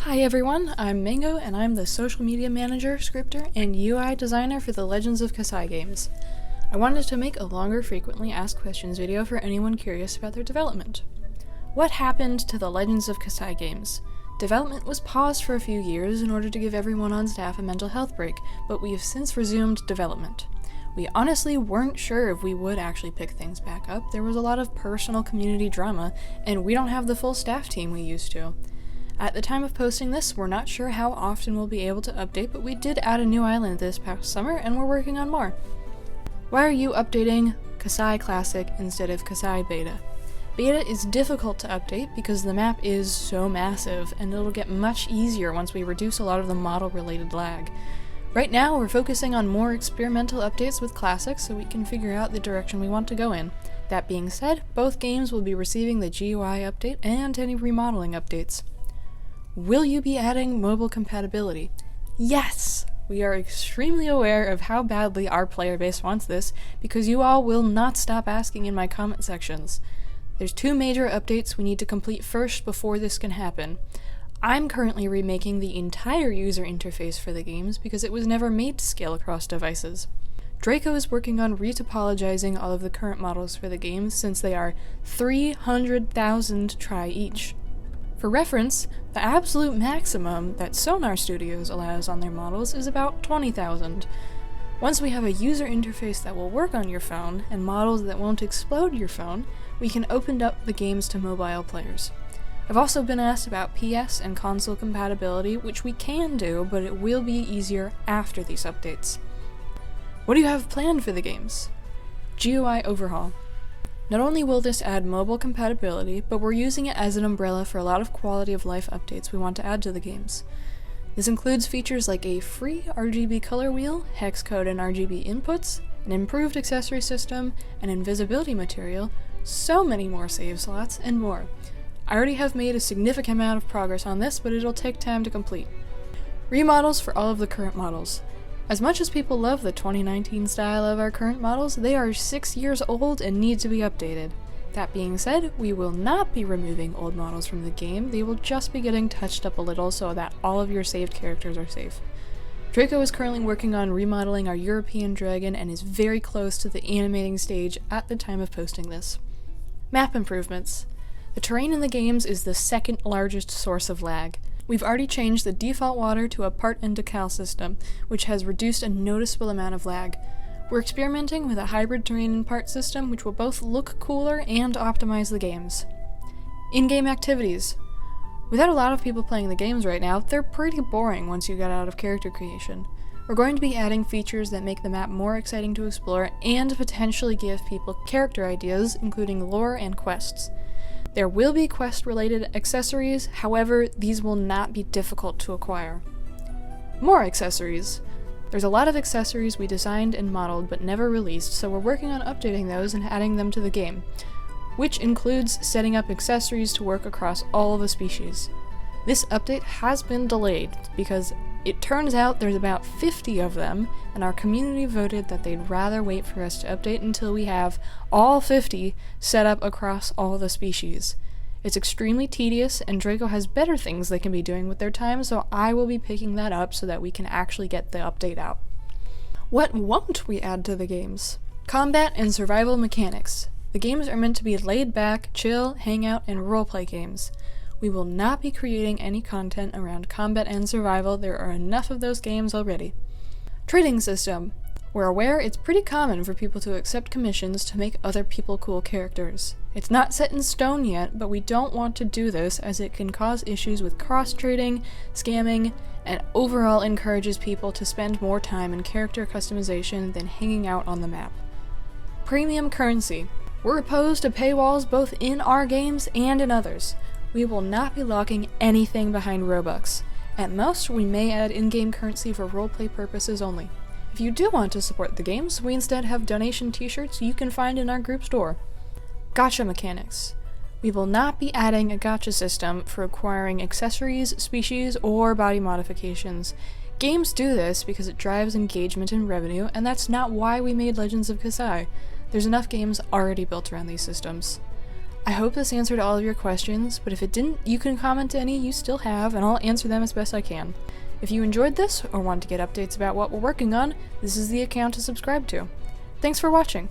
Hi everyone, I'm Mango and I'm the social media manager, scripter, and UI designer for the Legends of Kasai games. I wanted to make a longer frequently asked questions video for anyone curious about their development. What happened to the Legends of Kasai games? Development was paused for a few years in order to give everyone on staff a mental health break, but we have since resumed development. We honestly weren't sure if we would actually pick things back up. There was a lot of personal community drama, and we don't have the full staff team we used to. At the time of posting this, we're not sure how often we'll be able to update, but we did add a new island this past summer, and we're working on more. Why are you updating Kasai Classic instead of Kasai Beta? Beta is difficult to update because the map is so massive, and it'll get much easier once we reduce a lot of the model-related lag. Right now, we're focusing on more experimental updates with Classic so we can figure out the direction we want to go in. That being said, both games will be receiving the GUI update and any remodeling updates. Will you be adding mobile compatibility? Yes! We are extremely aware of how badly our player base wants this, because you all will not stop asking in my comment sections. There's two major updates we need to complete first before this can happen. I'm currently remaking the entire user interface for the games because it was never made to scale across devices. Draco is working on retopologizing all of the current models for the games since they are 300,000 try each. For reference, the absolute maximum that Sonar Studios allows on their models is about 20,000. Once we have a user interface that will work on your phone, and models that won't explode your phone, we can open up the games to mobile players. I've also been asked about PS and console compatibility, which we can do, but it will be easier after these updates. What do you have planned for the games? GUI overhaul. Not only will this add mobile compatibility, but we're using it as an umbrella for a lot of quality of life updates we want to add to the games. This includes features like a free RGB color wheel, hex code and RGB inputs, an improved accessory system, an invisibility material, so many more save slots, and more. I already have made a significant amount of progress on this, but it'll take time to complete. Remodels for all of the current models. As much as people love the 2019 style of our current models, they are 6 years old and need to be updated. That being said, we will not be removing old models from the game, they will just be getting touched up a little so that all of your saved characters are safe. Draco is currently working on remodeling our European dragon and is very close to the animating stage at the time of posting this. Map improvements. The terrain in the games is the second largest source of lag. We've already changed the default water to a part and decal system, which has reduced a noticeable amount of lag. We're experimenting with a hybrid terrain and part system which will both look cooler and optimize the games. In-game activities. Without a lot of people playing the games right now, they're pretty boring once you get out of character creation. We're going to be adding features that make the map more exciting to explore and potentially give people character ideas, including lore and quests. There will be quest-related accessories, however, these will not be difficult to acquire. More accessories. There's a lot of accessories we designed and modeled but never released, so we're working on updating those and adding them to the game, which includes setting up accessories to work across all the species. This update has been delayed because it turns out there's about 50 of them, and our community voted that they'd rather wait for us to update until we have all 50 set up across all the species. It's extremely tedious, and Draco has better things they can be doing with their time, so I will be picking that up so that we can actually get the update out. What won't we add to the games? Combat and survival mechanics. The games are meant to be laid back, chill, hangout, and roleplay games. We will not be creating any content around combat and survival, there are enough of those games already. Trading system. We're aware it's pretty common for people to accept commissions to make other people cool characters. It's not set in stone yet, but we don't want to do this as it can cause issues with cross-trading, scamming, and overall encourages people to spend more time in character customization than hanging out on the map. Premium currency. We're opposed to paywalls both in our games and in others. We will not be locking anything behind Robux. At most, we may add in-game currency for roleplay purposes only. If you do want to support the games, we instead have donation t-shirts you can find in our group store. Gacha mechanics. We will not be adding a gacha system for acquiring accessories, species, or body modifications. Games do this because it drives engagement and revenue, and that's not why we made Legends of Kasai. There's enough games already built around these systems. I hope this answered all of your questions, but if it didn't, you can comment any you still have, and I'll answer them as best I can. If you enjoyed this, or want to get updates about what we're working on, this is the account to subscribe to. Thanks for watching!